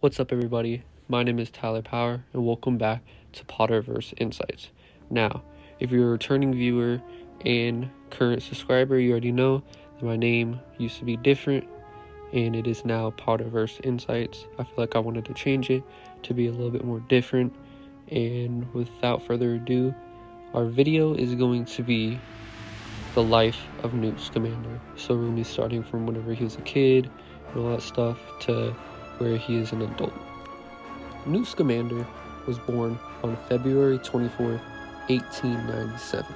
What's up, everybody? My name is Tyler Power, and welcome back to Potterverse Insights. Now, if you're a returning viewer and current subscriber, you already know that my name used to be different, and it is now Potterverse Insights. I feel like I wanted to change it to be a little bit more different, and without further ado, our video is going to be the life of Newt Scamander. So we're going to be starting from whenever he was a kid and all that stuff to where he is an adult. Newt Scamander was born on February 24th, 1897,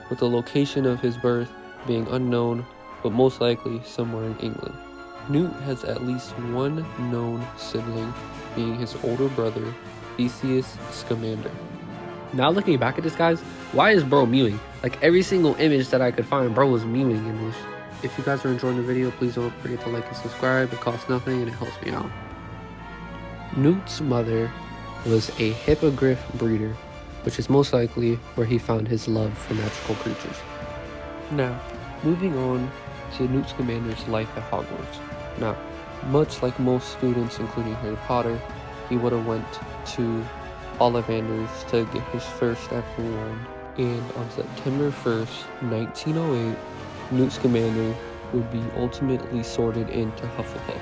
with the location of his birth being unknown, but most likely somewhere in England. Newt has at least one known sibling, being his older brother, Theseus Scamander. Now looking back at this, guys, why is bro mewing? Like every single image that I could find, bro was mewing in this. If you guys are enjoying the video, please don't forget to like and subscribe. It costs nothing and it helps me out. Newt's mother was a hippogriff breeder, which is most likely where he found his love for magical creatures. Now, moving on to Newt Scamander's life at Hogwarts. Now, much like most students, including Harry Potter, he would have went to Ollivander's to get his first ever wand. And on September 1st, 1908, Newt Scamander would be ultimately sorted into Hufflepuff.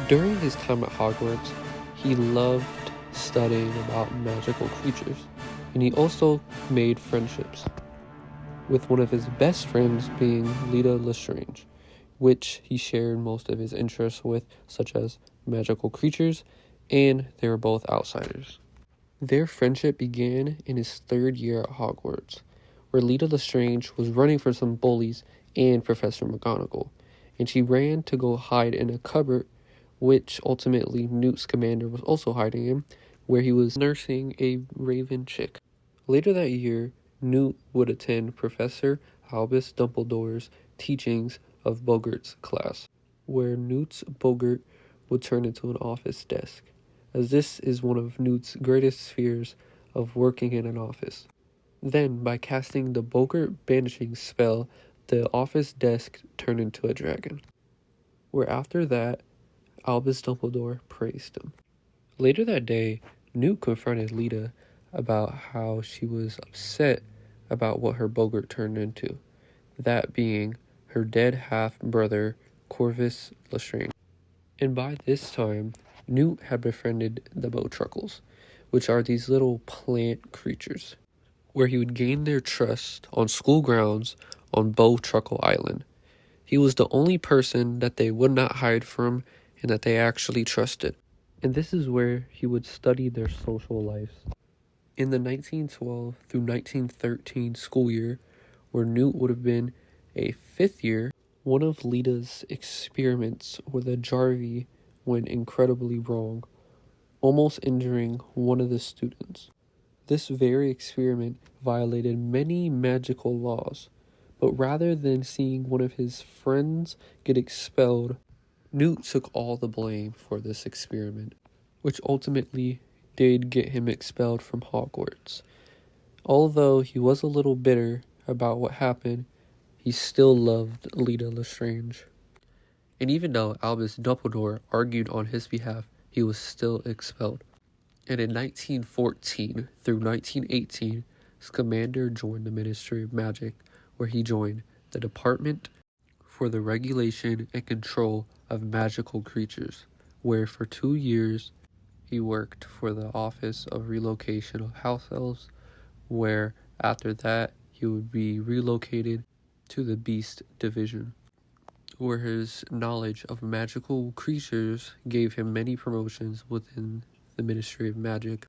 During his time at Hogwarts, he loved studying about magical creatures, and he also made friendships, with one of his best friends being Leta Lestrange, which he shared most of his interests with, such as magical creatures, and they were both outsiders. Their friendship began in his third year at Hogwarts, where Leta Lestrange was running from some bullies and Professor McGonagall, and she ran to go hide in a cupboard, which ultimately Newt Scamander was also hiding in, where he was nursing a raven chick. Later that year, Newt would attend Professor Albus Dumbledore's teachings of Bogart's class, where Newt's Bogart would turn into an office desk, as this is one of Newt's greatest fears of working in an office. Then, by casting the Bogart banishing spell, the office desk turned into a dragon, where after that, Albus Dumbledore praised him. Later that day, Newt confronted Leta about how she was upset about what her Bogart turned into, that being her dead half-brother, Corvus Lestrange. And by this time, Newt had befriended the Bowtruckles, which are these little plant creatures, where he would gain their trust on school grounds on Bowtruckle Island. He was the only person that they would not hide from and that they actually trusted. And this is where he would study their social lives. In the 1912 through 1913 school year, where Newt would have been a fifth year, one of Leta's experiments with a Jarvie went incredibly wrong, almost injuring one of the students. This very experiment violated many magical laws, but rather than seeing one of his friends get expelled, Newt took all the blame for this experiment, which ultimately did get him expelled from Hogwarts. Although he was a little bitter about what happened, he still loved Leta Lestrange. And even though Albus Dumbledore argued on his behalf, he was still expelled. And in 1914 through 1918, Scamander joined the Ministry of Magic, where he joined the Department for the Regulation and Control of Magical Creatures, where for 2 years he worked for the Office of Relocation of House Elves, where after that he would be relocated to the Beast Division, where his knowledge of magical creatures gave him many promotions within the Ministry of Magic,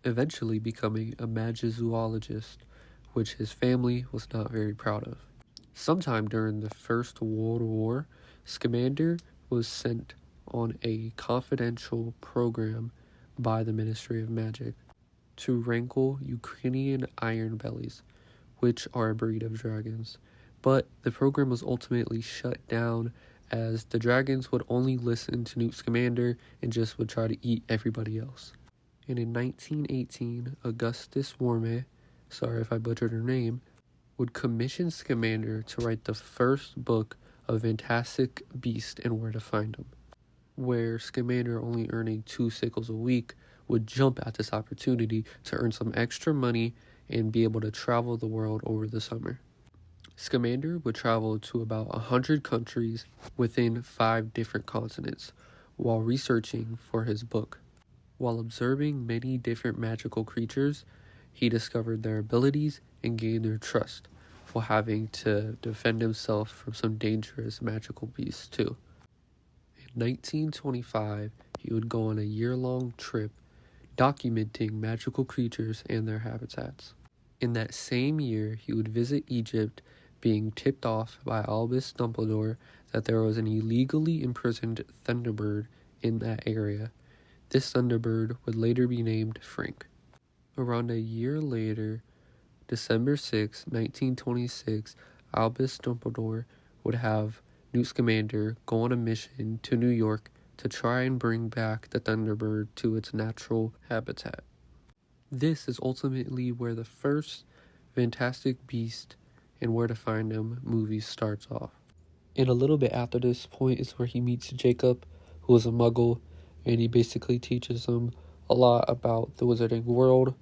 eventually becoming a magizoologist, which his family was not very proud of. Sometime during the First World War, Scamander was sent on a confidential program by the Ministry of Magic to wrangle Ukrainian iron bellies, which are a breed of dragons. But the program was ultimately shut down as the dragons would only listen to Newt Scamander and just would try to eat everybody else. And in 1918, Augustus Worme, sorry if I butchered her name, would commission Scamander to write the first book of Fantastic Beasts and Where to Find Them. where Scamander, only earning 2 sickles a week, would jump at this opportunity to earn some extra money and be able to travel the world over the summer. Scamander would travel to about 100 countries within 5 different continents while researching for his book. While observing many different magical creatures, he discovered their abilities and gained their trust, while having to defend himself from some dangerous magical beasts too. In 1925, he would go on a year-long trip documenting magical creatures and their habitats. In that same year, he would visit Egypt, being tipped off by Albus Dumbledore that there was an illegally imprisoned Thunderbird in that area. This Thunderbird would later be named Frank. Around a year later, December 6, 1926, Albus Dumbledore would have Newt Scamander go on a mission to New York to try and bring back the Thunderbird to its natural habitat. This is ultimately where the first Fantastic Beast and Where to Find Them movie starts off. And a little bit after this point is where he meets Jacob, who is a muggle, and he basically teaches him a lot about the wizarding world.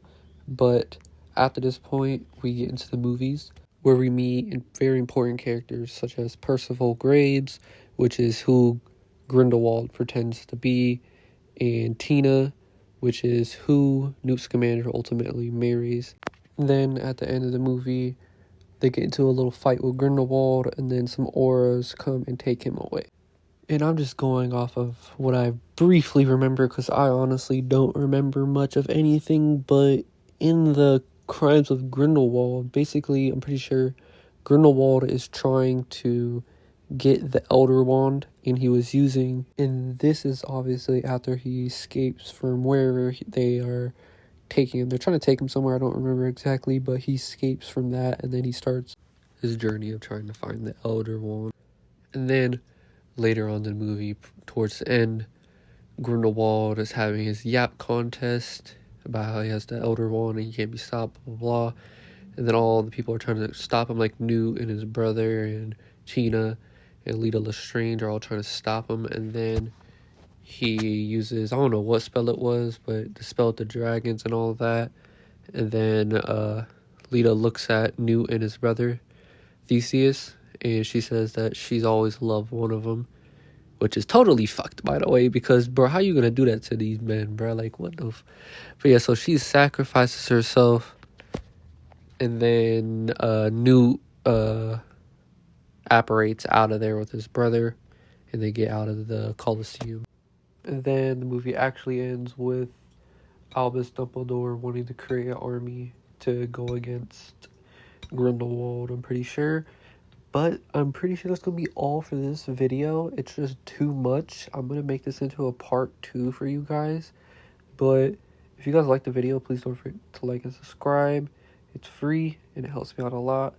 But after this point, we get into the movies, where we meet very important characters such as Percival Graves, which is who Grindelwald pretends to be, and Tina, which is who Newt Scamander ultimately marries. Then at the end of the movie, they get into a little fight with Grindelwald, and then some auras come and take him away. And I'm just going off of what I briefly remember, because I honestly don't remember much of anything. But in the Crimes of Grindelwald, basically, I'm pretty sure Grindelwald is trying to get the Elder Wand, and he was using, and this is obviously after he escapes from wherever they are taking him. They're trying to take him somewhere, I don't remember exactly, but he escapes from that, and then he starts his journey of trying to find the Elder Wand. And then later on in the movie, towards the end, Grindelwald is having his yap contest about how he has the Elder Wand and he can't be stopped, blah, blah, blah. And then all the people are trying to stop him, like Newt and his brother and Tina and Lita Lestrange are all trying to stop him. And then he uses, I don't know what spell it was, but the spell with the dragons and all of that. And then Lita looks at Newt and his brother, Theseus, and she says that she's always loved one of them, which is totally fucked, by the way, because, bro, how you gonna do that to these men, bro? Like, what the But yeah, so she sacrifices herself, and then Newt apparates out of there with his brother, and they get out of the Colosseum. And then the movie actually ends with Albus Dumbledore wanting to create an army to go against Grindelwald, I'm pretty sure. But I'm pretty sure that's going to be all for this video. It's just too much. I'm going to make this into a part 2 for you guys. But if you guys like the video, please don't forget to like and subscribe. It's free and it helps me out a lot.